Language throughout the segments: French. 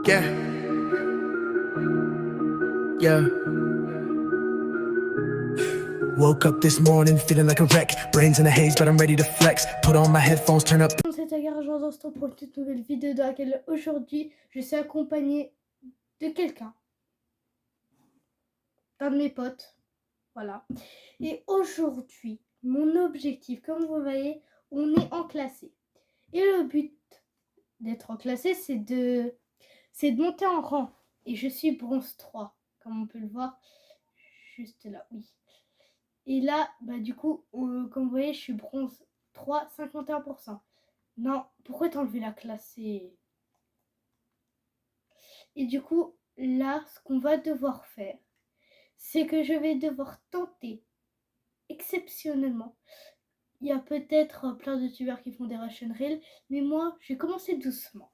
Yeah, yeah. Woke up this morning feeling like a wreck. Brains in a haze, but I'm ready to flex. Put on my headphones, turn up. C'est Agar, je vous retrouve pour une toute nouvelle vidéo dans laquelle aujourd'hui je suis accompagnée de quelqu'un, d'un de mes potes, voilà. Et aujourd'hui, mon objectif, comme vous voyez, on est en classé. Et le but d'être en classé, c'est de monter en rang. Et je suis bronze 3, comme on peut le voir, juste là, oui. Et là, bah du coup, comme vous voyez, je suis bronze 3, 51%. Non, pourquoi t'as enlevé la classée? Et du coup, là, ce qu'on va devoir faire, c'est que je vais devoir tenter, exceptionnellement. Il y a peut-être plein de youtubeurs qui font des Russian Reels, mais moi, je vais commencer doucement.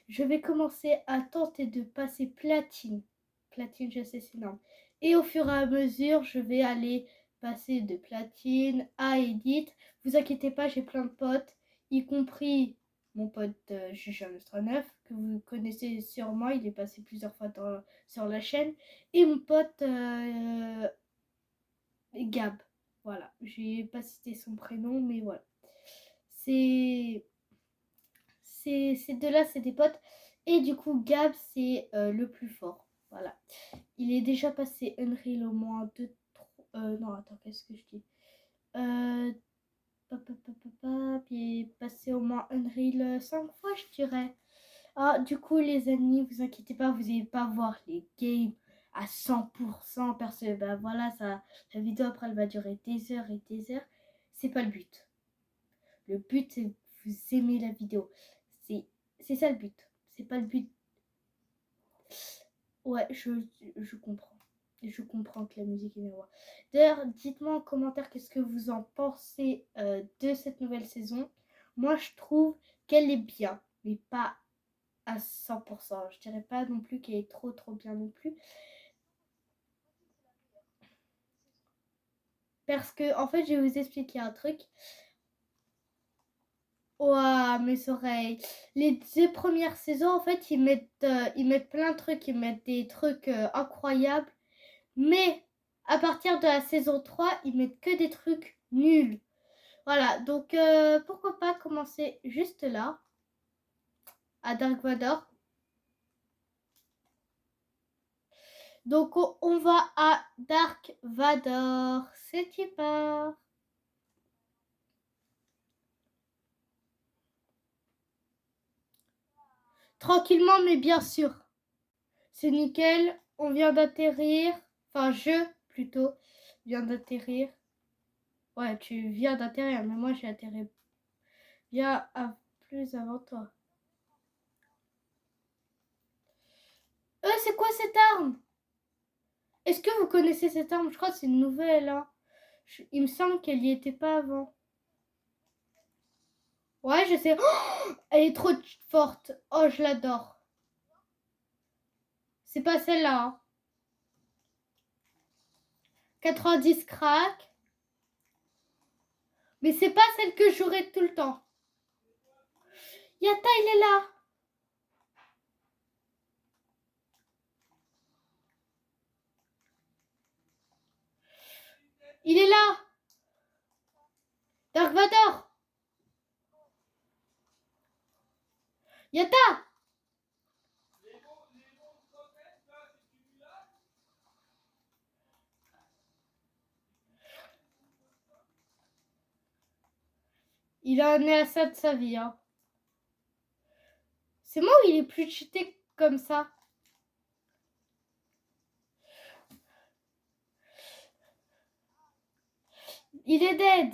Je vais commencer à tenter de passer platine. Platine, je sais, c'est énorme. Et au fur et à mesure, je vais aller passer de platine à edit. Vous inquiétez pas, j'ai plein de potes, y compris mon pote Jujan9, que vous connaissez sûrement, il est passé plusieurs fois sur la chaîne. Et mon pote Gab. Voilà, je n'ai pas cité son prénom, mais voilà. Ces deux-là, c'est des potes. Et du coup, Gab, c'est le plus fort. Voilà. Il est déjà passé Unreal au moins 2, 3... non, attends, qu'est-ce que je dis Puis il est passé au moins Unreal 5 fois, je dirais. Ah, du coup, les amis, vous inquiétez pas, vous n'allez pas voir les games à 100%. Parce que, bah voilà, la vidéo après, elle va durer des heures et des heures. C'est pas le but. Le but, c'est que vous aimez la vidéo. C'est ça le but. C'est pas le but. Ouais, je comprends. Je comprends que la musique est miroir. D'ailleurs, dites-moi en commentaire qu'est-ce que vous en pensez de cette nouvelle saison. Moi, je trouve qu'elle est bien, mais pas à 100%. Je dirais pas non plus qu'elle est trop bien non plus. Parce que, en fait, je vais vous expliquer un truc. Ouah, mes oreilles. Les 2 premières saisons, en fait, ils mettent plein de trucs. Ils mettent des trucs incroyables. Mais à partir de la saison 3, ils mettent que des trucs nuls. Voilà, donc pourquoi pas commencer juste là, à Dark Vador. Donc on va à Dark Vador. C'est qui part. Tranquillement, mais bien sûr. C'est nickel. On vient d'atterrir. Enfin, je, plutôt, viens d'atterrir. Ouais, tu viens d'atterrir, mais moi j'ai atterri bien plus avant toi. C'est quoi cette arme? Est-ce que vous connaissez cette arme? Je crois que c'est une nouvelle. Hein. Il me semble qu'elle n'y était pas avant. Ouais, je sais. Oh, elle est trop forte. Oh, je l'adore. C'est pas celle-là. Hein. 90 crack. Mais c'est pas celle que j'aurai tout le temps. Yata, il est là. Il est là. Dark Vador. Yata. Il en est à ça de sa vie. Hein. C'est moi ou il est plus cheaté comme ça? Il est dead.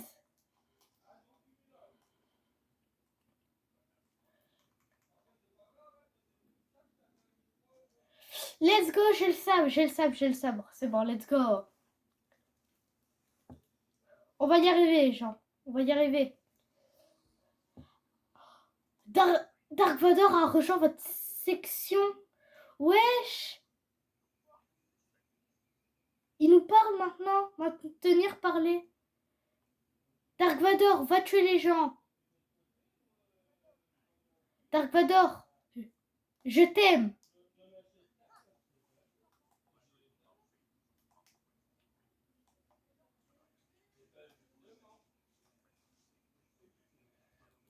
Let's go, j'ai le sabre. C'est bon, let's go. On va y arriver, Jean. On va y arriver. Dark Vador a rejoint votre section. Wesh. Il nous parle maintenant. On va tenir parler. Dark Vador, va tuer les gens. Dark Vador. Je t'aime.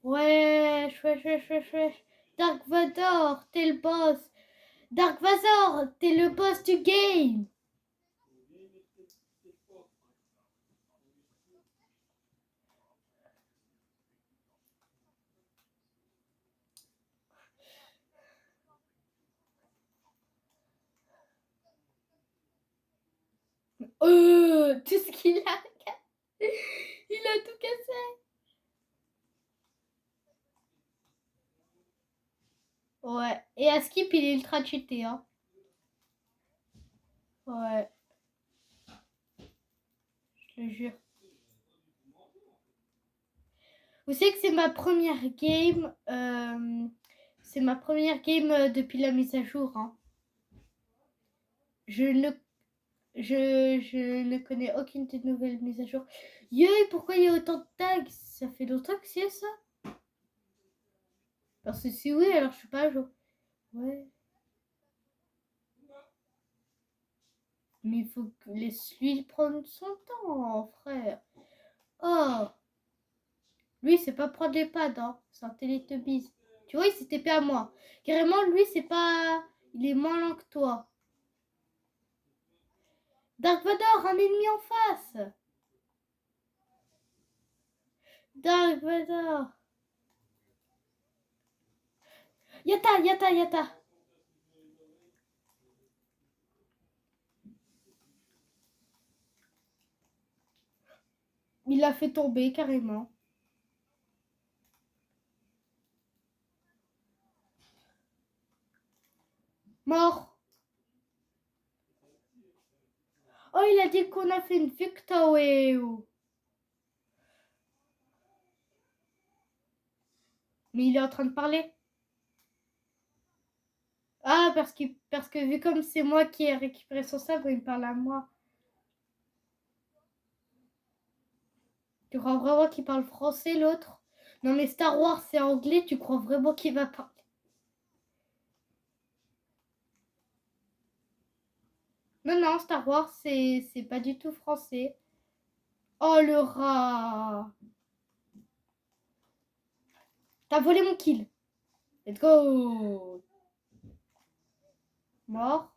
Wesh, wesh, wesh, wesh, wesh. Dark Vador, t'es le boss. Dark Vador, t'es le boss du game. Tout ce qu'il a. Il a tout cassé. Ouais. Et à Skip, il est ultra cheaté, hein. Ouais. Je le jure. Vous savez que c'est ma première game. C'est ma première game depuis la mise à jour, hein. Je ne connais aucune des nouvelles mises à jour. Yo, pourquoi il y a autant de tags? Ça fait longtemps que c'est ça? Parce que si oui, alors je suis pas à jour. Ouais. Mais il faut que laisse-lui prendre son temps, frère. Oh. Lui, c'est pas prendre les pads, hein. C'est un Teletubbies. Tu vois, il s'est TP à moi. Carrément, lui, c'est pas... Il est moins lent que toi. Dark Vador, un ennemi en face. Dark Vador. Yata, yata, yata. Il l'a fait tomber, carrément. Mort. Oh, il a dit qu'on a fait une victoire. Mais il est en train de parler. Ah, parce que vu comme c'est moi qui ai récupéré son sabre, il me parle à moi. Tu crois vraiment qu'il parle français, l'autre? Non, mais Star Wars, c'est anglais. Tu crois vraiment qu'il va parler? Non, non, Star Wars, c'est pas du tout français. Oh, le rat. T'as volé mon kill. Let's go. Mort.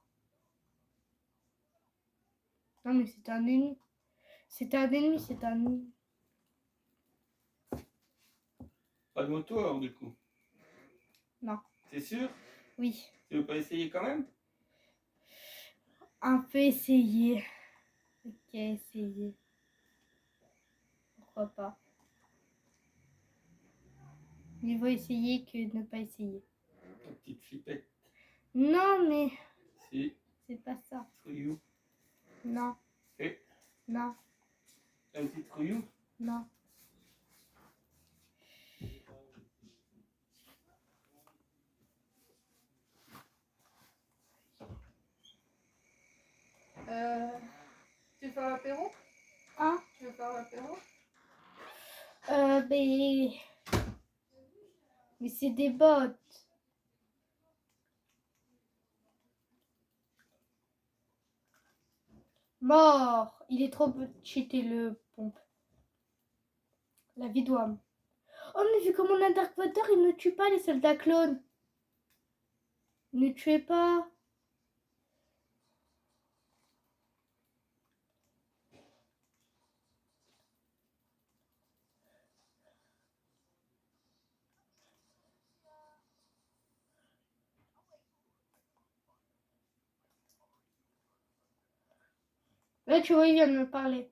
Non, mais c'est un ennemi. C'est un ennemi, c'est un ennemi. Pas de moto alors du coup? Non. T'es sûr? Oui. Tu veux pas essayer quand même? Un peu essayer. Ok, essayer. Pourquoi pas. Mieux vaut essayer que ne pas essayer. Ta petite flippette. Non, mais Si. c'est pas ça. Trouillou. Non. Et Non. un petit trouillou. Non. Tu veux faire l'apéro? Hein? Tu veux faire l'apéro? Mais c'est des bots. Mort. Il est trop cheaté le pompe. La vie d'homme. Oh, mais vu comme on a Dark Vader, il ne tue pas les soldats clones. Ne tuez pas. Là, tu vois, il vient de me parler.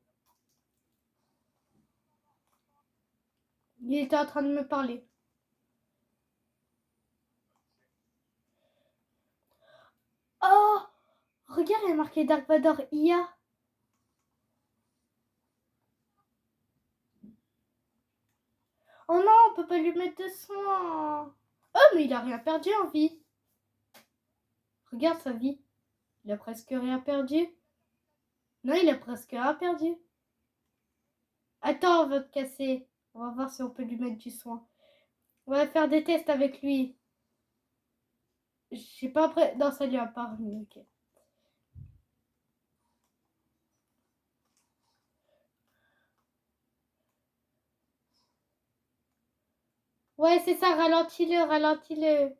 Il était en train de me parler. Oh! Regarde, il y a marqué Dark Vador IA. Oh non, on peut pas lui mettre de soin. Oh, mais il a rien perdu en vie. Regarde sa vie. Il a presque rien perdu. Non, il a presque rien perdu. Attends, on va te casser. On va voir si on peut lui mettre du soin. On va faire des tests avec lui. J'ai pas après. Non, ça lui a pas remis, ok. Ouais, c'est ça, ralentis-le, ralentis-le.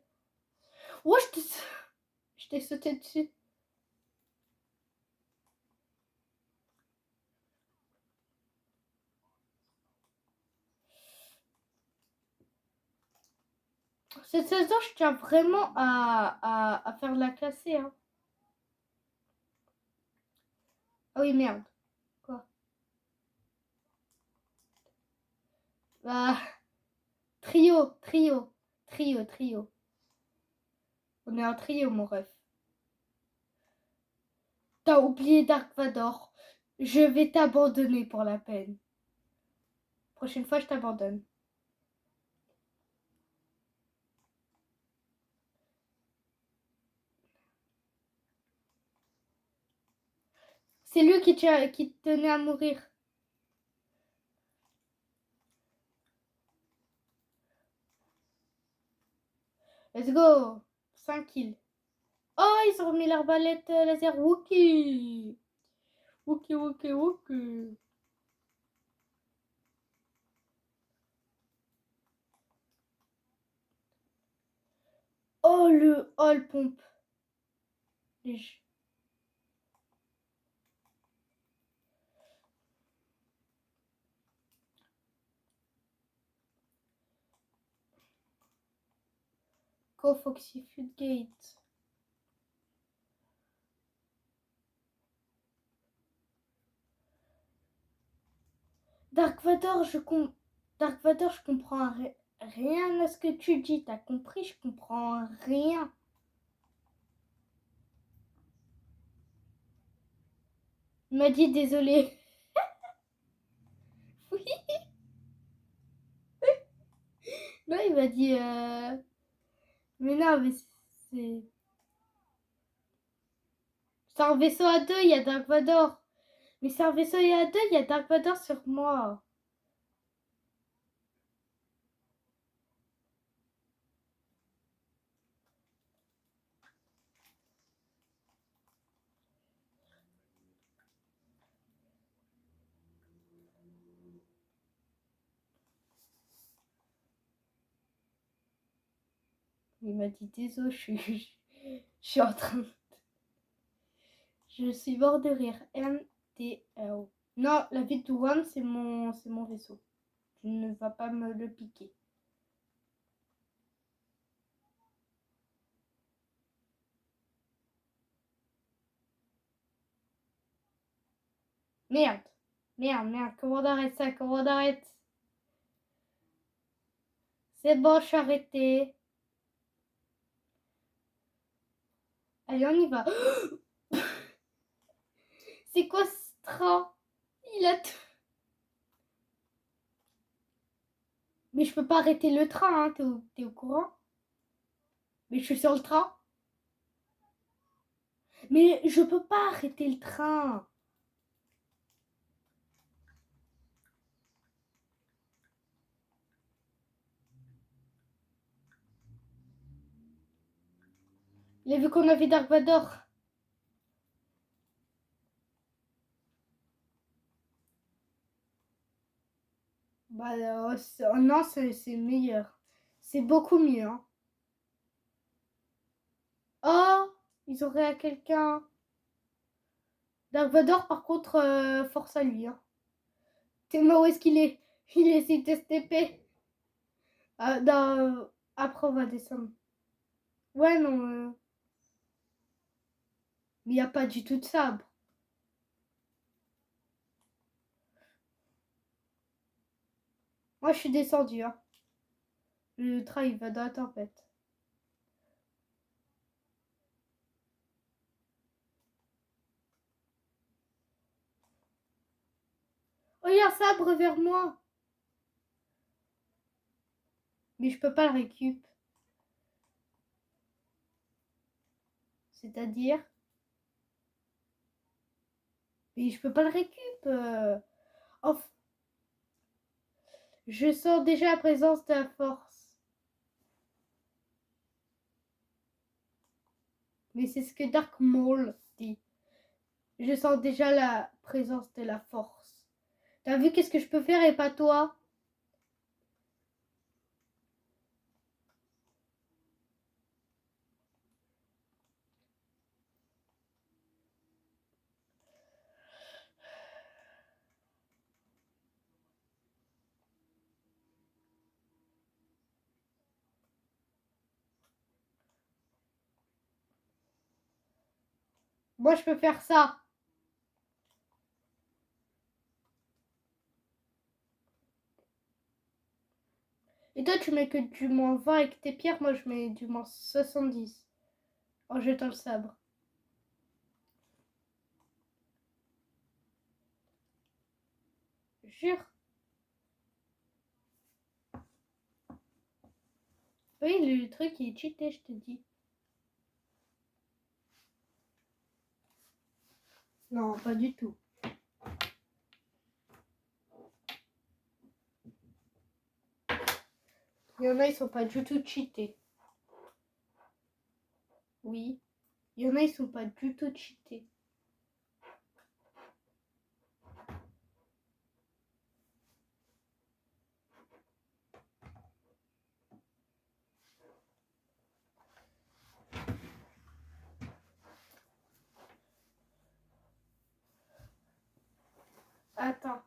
Oh, je t'ai sauté dessus. Cette saison, je tiens vraiment à faire la classée. Hein. Ah oui, merde. Quoi? Bah, trio. On est un trio, mon ref. T'as oublié Dark Vador. Je vais t'abandonner pour la peine. Prochaine fois, je t'abandonne. C'est lui qui te tenait à mourir. Let's go. 5 kills. Oh, ils ont remis l'arbalète laser. Wookie. Wookie. Oh, le pompe. Go Foxy Floodgate. Dark Vador, je comprends rien à ce que tu dis. T'as compris? Je comprends rien. Il m'a dit désolé. Oui. Non, il m'a dit mais non, mais c'est. C'est un vaisseau à deux, il y a Dark Vador. Mais c'est un vaisseau à deux, il y a Dark Vador sur moi. Il m'a dit désolé, je suis en train. Je suis mort de rire. MTO. Non, la vie de One, c'est mon vaisseau. Tu ne vas pas me le piquer. Merde. Comment on arrête ça? Comment on arrête? C'est bon, je suis arrêtée. Allez, on y va. C'est quoi ce train? Il a tout. Mais je peux pas arrêter le train, hein. T'es au courant? Mais je suis sur le train. Mais je peux pas arrêter le train. Il a vu qu'on avait Dark Vador. Bah non, c'est meilleur. C'est beaucoup mieux. Hein. Oh, ils auraient à quelqu'un. Dark Vador, par contre, force à lui. Hein. T'es mort, où est-ce qu'il est? Il essaie de STP. Après, on va descendre. Ouais, non. Mais il n'y a pas du tout de sabre. Moi, je suis descendu. Hein. Le train, il va dans la tempête. Oh, il y a un sabre vers moi. Mais je peux pas le récup. C'est-à-dire. Mais je peux pas le récup. Enfin, je sens déjà la présence de la force. Mais c'est ce que Dark Maul dit. Je sens déjà la présence de la force. T'as vu qu'est-ce que je peux faire et pas toi? Moi, je peux faire ça. Et toi, tu mets que du -20 avec tes pierres. Moi, je mets du -70 en jetant le sabre. Jure. Oui, le truc, il est cheaté, je te dis. Non, pas du tout. Il y en a, ils sont pas du tout cheatés. Oui. Il y en a, ils sont pas du tout cheatés. Attends.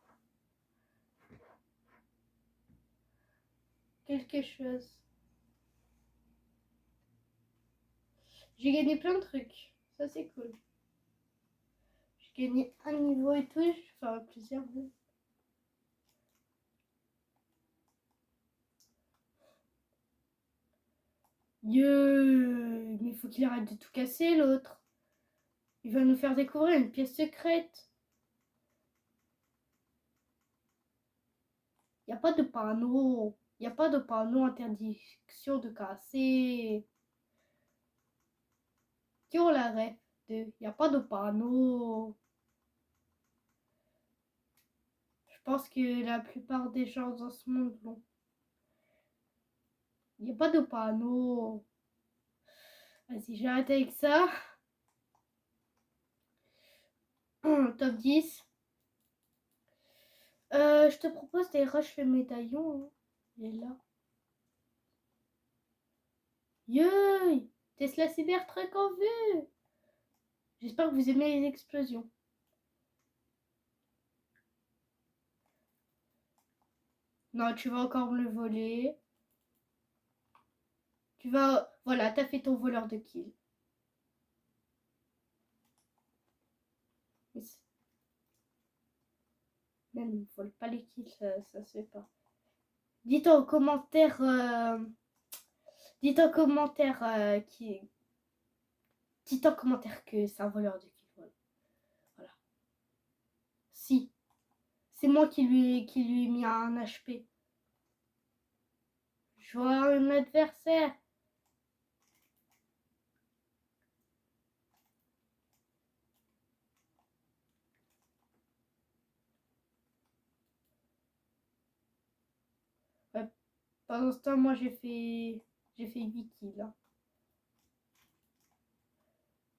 Quelque chose. J'ai gagné plein de trucs. Ça, c'est cool. J'ai gagné un niveau et tout. Enfin, plusieurs. Mais il faut qu'il arrête de tout casser, l'autre. Il va nous faire découvrir une pièce secrète. Il n'y a pas de panneau. Il n'y a pas de panneau interdiction de casser. Qui ont la ref de... Il n'y a pas de panneau. Je pense que la plupart des gens dans ce monde l'ont. Il n'y a pas de panneau. Vas-y, j'arrête avec ça. Top 10. Je te propose des rushs le médaillon. Hein. Il est là. Yeuy! Tesla Cybertruck en vue! J'espère que vous aimez les explosions. Non, tu vas encore me le voler. Tu vas... Voilà, t'as fait ton voleur de kill. Même, ne vole pas les kills, ça se fait pas. Dites en commentaire... Dites en commentaire Dites en commentaire que c'est un voleur de kill. Voilà. Si. C'est moi qui lui ai mis un HP. Je vois un adversaire. Pendant ce temps, moi j'ai fait 8 kills. Hein.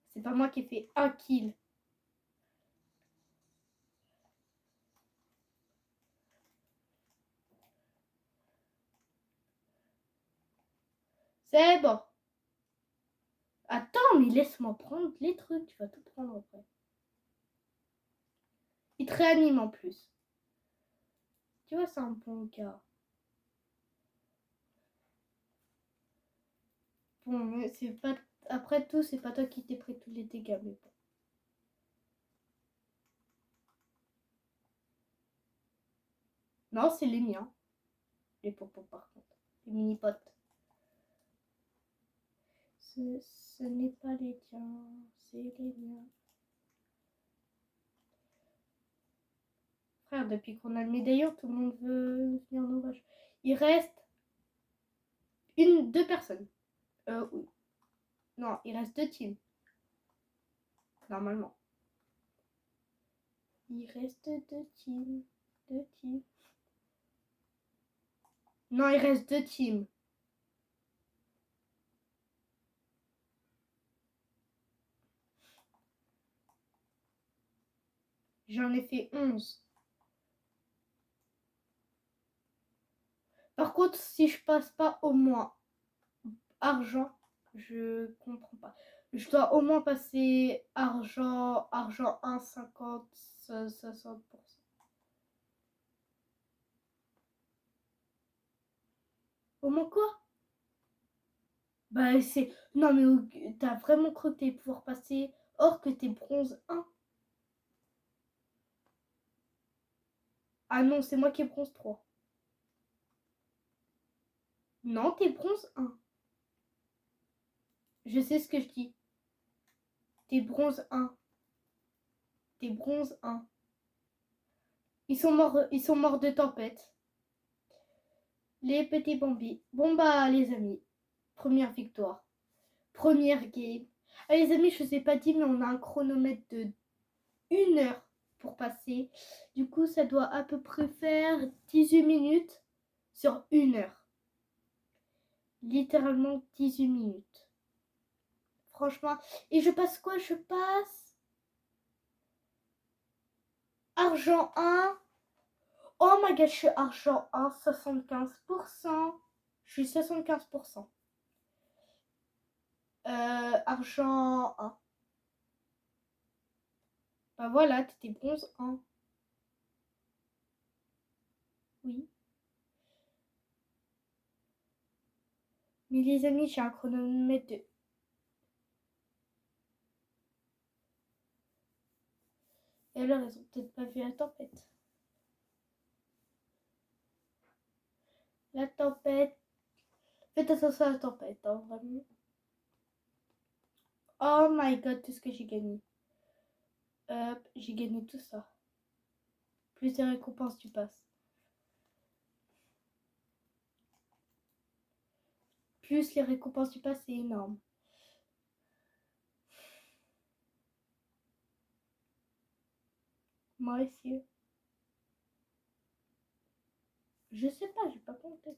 C'est pas moi qui ai fait un kill. C'est bon. Attends, mais laisse-moi prendre les trucs. Tu vas tout prendre après. Il te réanime en plus. Tu vois, c'est un bon gars. Bon, mais c'est pas... Après tout, c'est pas toi qui t'es pris tous les dégâts, mais bon. Non, c'est les miens. Les popos, par contre. Les mini-potes. Ce n'est pas les tiens, c'est les miens. Frère, depuis qu'on a le médaillon, tout le monde veut venir nous rush. Il reste 2 personnes. Oui. Non, il reste 2 teams. Normalement. Il reste 2 teams. 2 teams. Non, il reste 2 teams. J'en ai fait 11. Par contre, si je passe pas au moins argent, je comprends pas. Je dois au moins passer argent 1, 50, 60%. Au moins quoi? Bah c'est... Non mais t'as vraiment cru que t'allais pouvoir passer or que t'es bronze 1? Ah non, c'est moi qui ai bronze 3. Non, t'es bronze 1. Je sais ce que je dis. T'es bronze 1. T'es bronze 1. Ils sont morts de tempête. Les petits Bambi. Bon bah les amis, première victoire. Première game. Ah, les amis, je ne vous ai pas dit, mais on a un chronomètre de 1 heure pour passer. Du coup, ça doit à peu près faire 18 minutes sur 1 heure. Littéralement 18 minutes. Franchement. Et je passe quoi? Je passe argent 1. Oh my god, je suis argent 1, 75%. Je suis 75%. Argent 1. Bah voilà, t'étais bronze 1. Oui. Mais les amis, j'ai un chronomètre de... Et alors, ils ont peut-être pas vu la tempête. La tempête. Faites attention à la tempête, hein, vraiment. Oh my god, tout ce que j'ai gagné. Hop, j'ai gagné tout ça. Plus les récompenses du pass. Plus les récompenses du pass, c'est énorme. Moi aussi. Je sais pas, j'ai pas compté.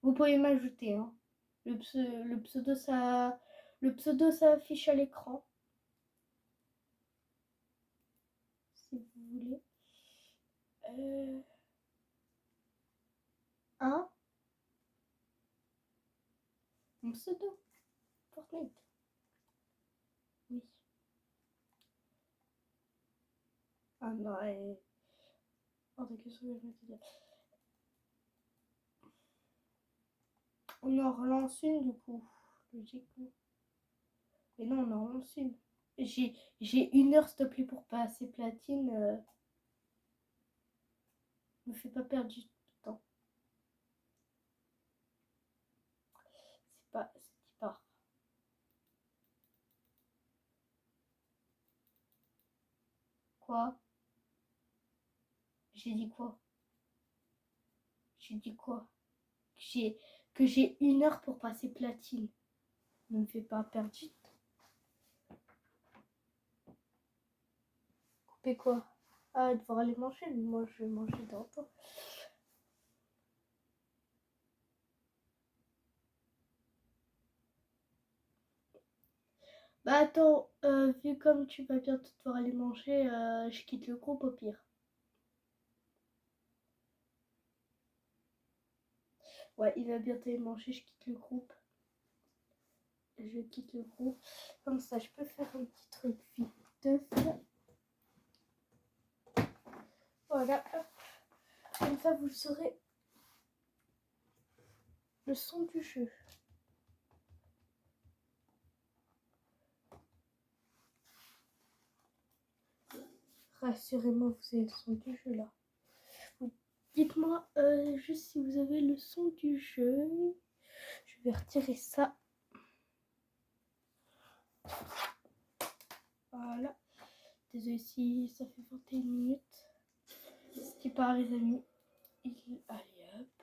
Vous pouvez m'ajouter, hein. Le pseudo, ça affiche à l'écran. Si vous voulez. Mon pseudo. Fortnite. Oui. Ah non, hors de question, je vais te dire. On en relance une du coup, logiquement. Mais non, on en relance une. J'ai 1 heure, s'il te plaît, pour passer platine. Me fais pas perdre du temps. C'est pas. Quoi? J'ai dit quoi? J'ai dit quoi? Que j'ai 1 heure pour passer platine. Ne me fais pas perdre du temps. Couper quoi? Ah, devoir aller manger. Moi, je vais manger dans toi. Bah attends, vu comme tu vas bientôt devoir aller manger, je quitte le groupe au pire. Ouais, il va bientôt aller manger, je quitte le groupe. Je quitte le groupe. Comme ça, je peux faire un petit truc vite de fait. Voilà. Comme ça, vous saurez le son du jeu. Rassurez-moi, vous avez le son du jeu là. Dites-moi juste si vous avez le son du jeu. Je vais retirer ça. Voilà. Désolé si ça fait 21 minutes. Ce qui part les amis. Allez hop.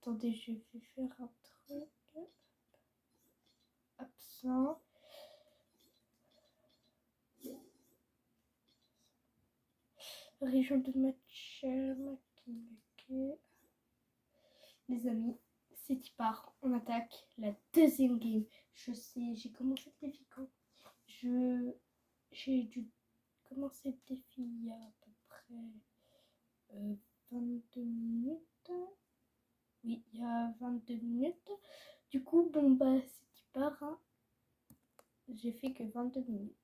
Attendez, je vais faire un truc. Absent. Région de match. Les amis, c'est y part. On attaque la deuxième game. Je sais, j'ai commencé le défi quand j'ai dû commencer le défi il y a à peu près 22 minutes. Oui, il y a 22 minutes. Du coup, bon bah c'est qui part, hein. J'ai fait que 22 minutes.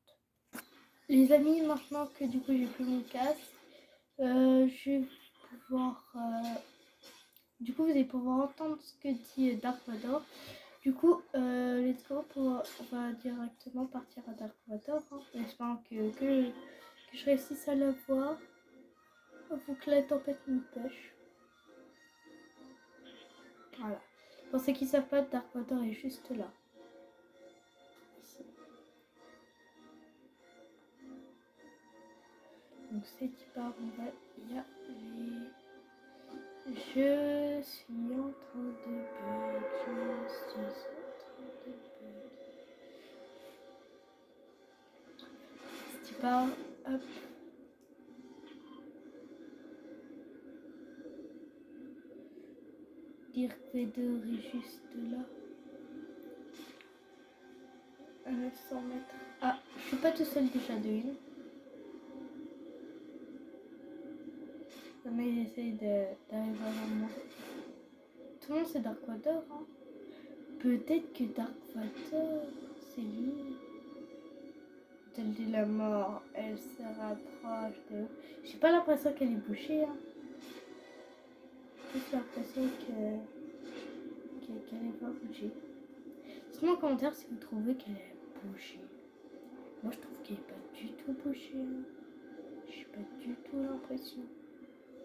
Les amis, maintenant que du coup j'ai plus mon casque, je vais pouvoir... Du coup, vous allez pouvoir entendre ce que dit Dark Vador. Du coup, let's go, on va directement partir à Dark Vador, hein, en espérant que je réussisse à la voir avant que la tempête nous pêche. Voilà. Pour ceux qui ne savent pas, Dark Vador est juste là. Ici. Donc c'est qui part, on va y aller. Je suis en train de bug, je suis en train de bug. C'est qui part, hop. Dire que Vader est juste là. À 900 mètres. Ah, je suis pas tout seul déjà de une. Mais il essaye d'arriver avant moi. Tout le monde c'est Dark Vador, hein. Peut-être que Dark Vador, c'est lui. Elle dit la mort, elle se rapproche de... J'ai pas l'impression qu'elle est bouchée, hein. J'ai juste l'impression qu'elle est pas bouchée. Dites-moi en commentaire si vous trouvez qu'elle est bouchée. Moi je trouve qu'elle est pas du tout bouchée, hein. J'ai pas du tout l'impression.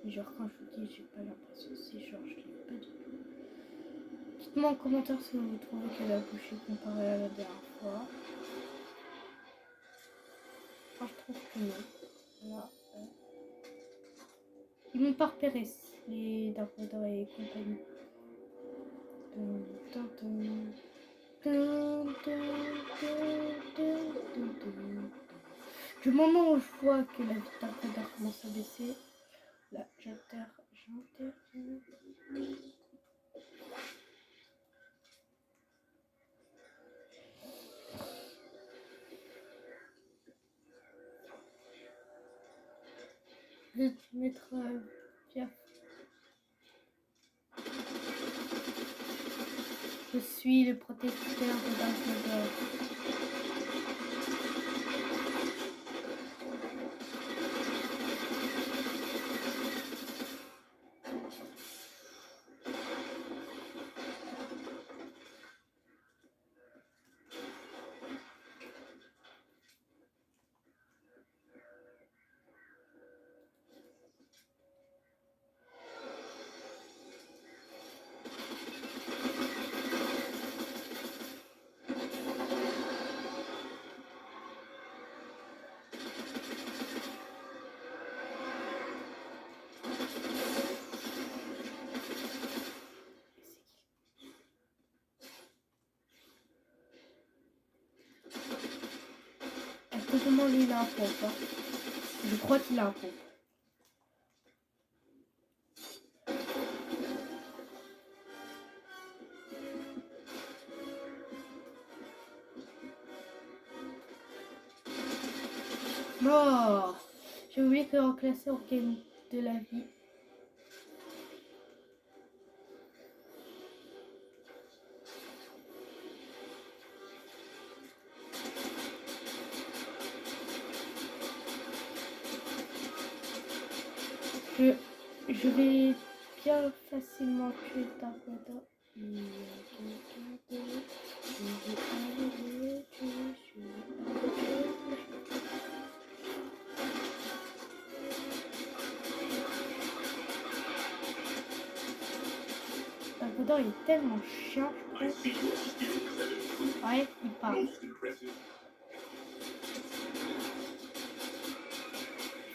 Mais genre quand je vous dis j'ai pas l'impression, c'est genre je l'ai pas du tout. Dites-moi en commentaire si vous trouvez qu'elle a bouché comparé à la dernière fois. Moi je trouve que non. Là, ils m'ont pas repéré les Dark Vador et compagnie. Du moment où je vois que la vie de Dark Vador commence à baisser, là j'interviens. Je vais te mettre Piaf. Je suis le protecteur de Dark Vador. Comment lui il a un pompe, hein. Je crois qu'il a un pompe. Oh, j'ai oublié que en classé on gagne de la vie. Je vais bien facilement tuer Dark Vador. Dark Vador il est tellement chiant, je trouve. Ouais, il parle.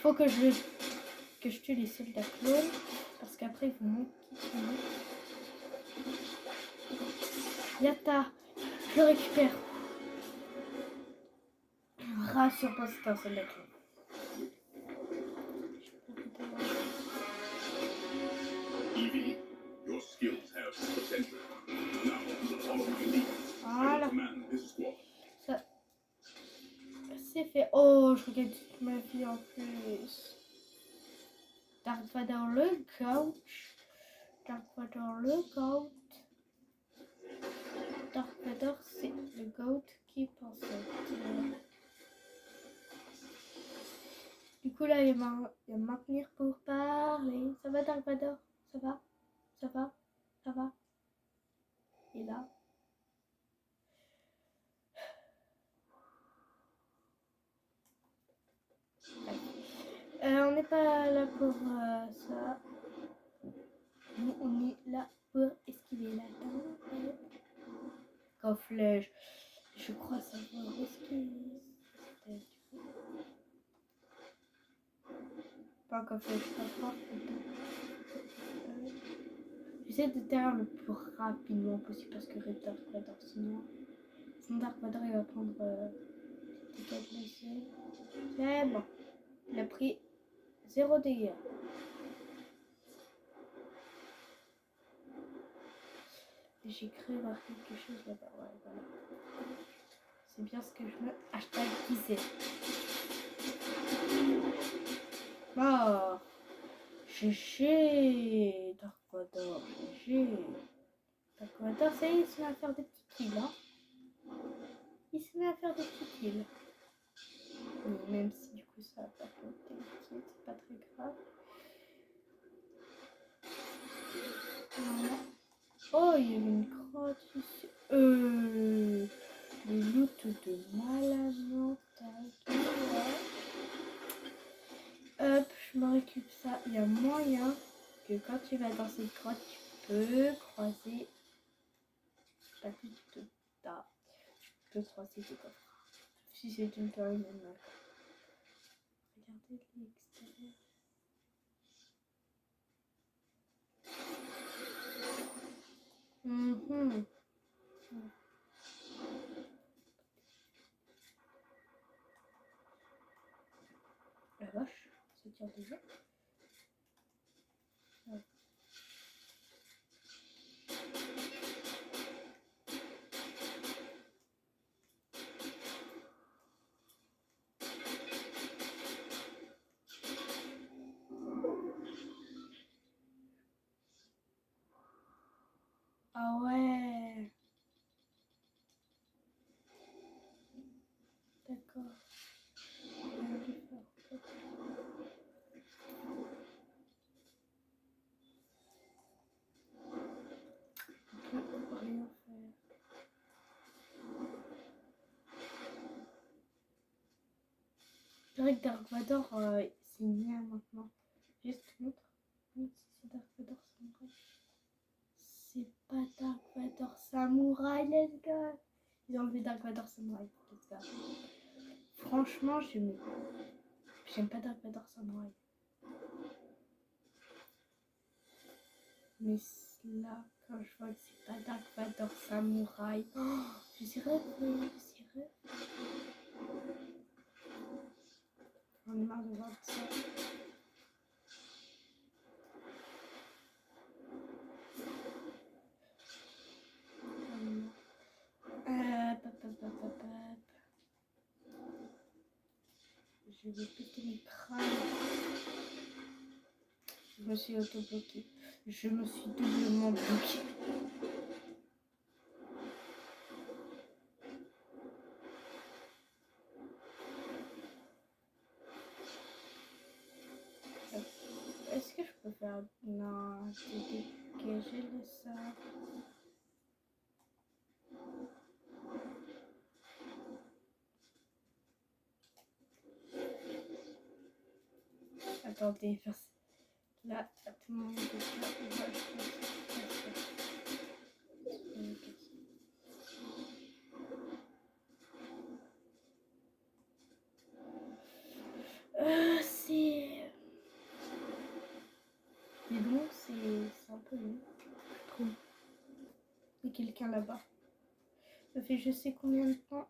Faut que je tue les soldats clones parce qu'après ils vont manquer. Yata, je le récupère. Rassure-toi, c'est un soldat clone. Voilà. Ça. fait. Oh, je regarde toute ma vie en plus. Dark Vador le coach. Dark Vador le goat. Dark Vador, c'est le goat qui pensait. Du coup, là, il va maintenir pour parler. Ça va, Dark Vador? Ça va? Ça va? Ça va? Et là? On n'est pas là pour ça. Nous, on est là pour esquiver la tempête. Camouflage. Je crois savoir où est-ce qu'il est. Pas camouflage, pas. J'essaie de terre le plus rapidement possible parce que Red Dark Vador, sinon Dark Vador il va prendre des dégâts blessés. C'est bon. Il a pris 0 dégâts. J'ai cru voir quelque chose là-bas. Ouais, voilà. C'est bien ce que je me hashtag disais. Oh, GG Dark Vador, GG. Dark Vador, ça y est, il se met à faire des petits kills, hein. Il se met à faire des petits kills. Mais même si du coup ça va pas compter, c'est pas très grave. Voilà. Oh, il y a une grotte ici. Le loot de Malavantage. Hop, je me récupère ça. Il y a moyen que quand tu vas dans cette grotte, tu peux croiser pas tout de tas. Tu peux croiser des coffres. Si c'est une période même. Regardez l'extérieur. La vache, ça tire déjà. Ouais. Ah ouais. D'accord. Rien faire. C'est vrai que Dark Vador, c'est bien maintenant. Juste montre. Montre si c'est Dark Vador Samouraï. C'est pas Dark Vador Samouraï, let's go. Ils ont enlevé Dark Vador Samouraï, let's go. Franchement, j'aime pas Dark Vador Samouraï. Mais là, quand je vois que c'est pas Dark Vador Samouraï, oh, je suis rêvé. J'en ai marre de voir ça. Je vais péter mes crânes. Je me suis auto-bloqué. Je me suis doublement bloqué. Est-ce que je peux faire... Non, c'est dégager le sable. Attendez, là, tout le monde est là. C'est... Mais bon, c'est un peu long, je trouve. Il y a quelqu'un là-bas. Ça fait je sais combien de temps.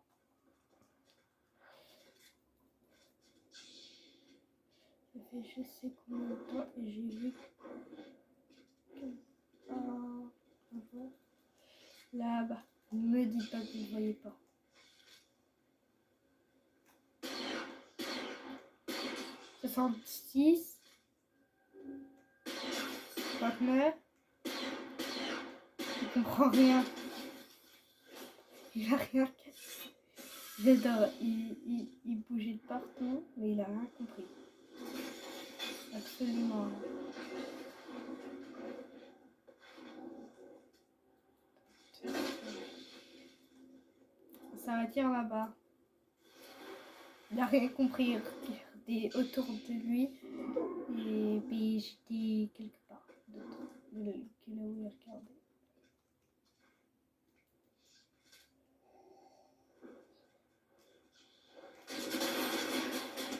Ça fait je sais combien de temps et j'ai vu... Là-bas. Ne me dites pas que vous ne voyez pas. 66, 59. Il comprend rien. Il a rien cassé. J'adore. Il bougeait de partout, mais il a rien compris. Absolument rien. Ça retire là-bas. Il a rien compris. Regardez autour de lui. Et puis j'étais quelque part d'autre. Que là où il regardait.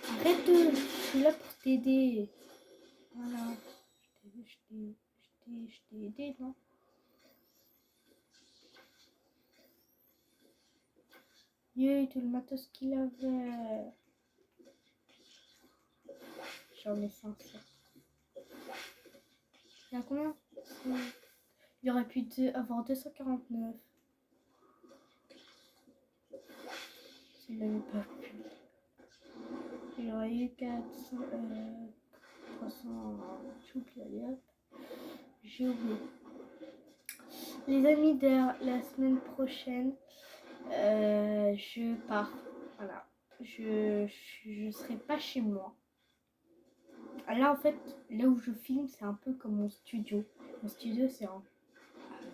Arrête, je suis là pour t'aider. Voilà. Je t'ai aidé, non? Yé, tout le matos qu'il avait. J'en ai 500. Il y a combien? Il aurait pu avoir 249. S'il n'avait pas pu. Il aurait eu 400, 300. Allez hop. J'ai oublié. Les amis, la semaine prochaine, je pars. Voilà. Je serai pas chez moi. Là, en fait, là où je filme, c'est un peu comme mon studio. Mon studio, c'est un...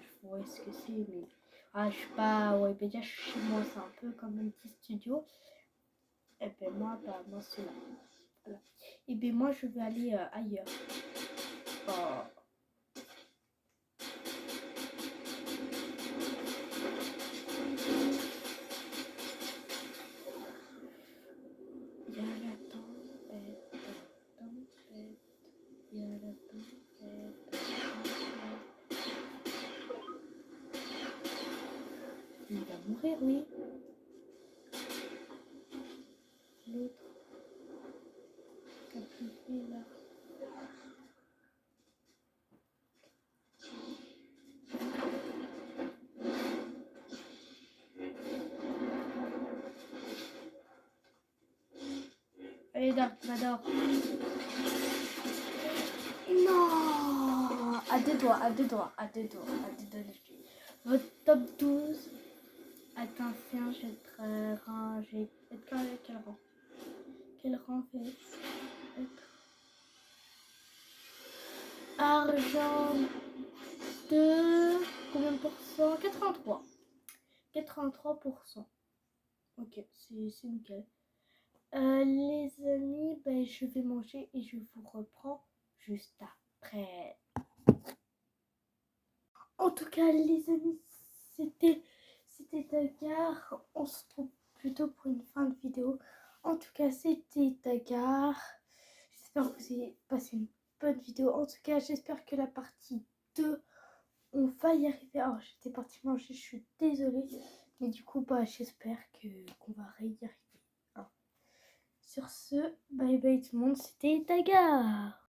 je vois ce que c'est, mais... je suis pas... Ouais, ben déjà, je suis chez moi, c'est un peu comme un petit studio. Et ben moi, c'est là. Voilà. Et ben moi, je vais aller ailleurs. Oh. Il y a la tempête. Il y a la tempête. Il va mourir, oui. L'autre. Qu'est-ce qu'il fait là? Allez, Dark Vador. Non! À deux doigts. Votre top 12. Attention, je vais être rangé. Quel rang? Quel rang fait être? Argent de... Combien de pourcents? 83. 83%. Ok, c'est nickel. Les amis, ben, je vais manger et je vous reprends juste après. En tout cas, les amis, c'était Tagar. On se retrouve plutôt pour une fin de vidéo. En tout cas, c'était Tagar. J'espère que vous avez passé une bonne vidéo. En tout cas, j'espère que la partie 2, on va y arriver. Alors, j'étais partie manger, je suis désolée. Mais du coup, j'espère qu'on va y arriver. Sur ce, bye bye tout le monde, c'était Tagar.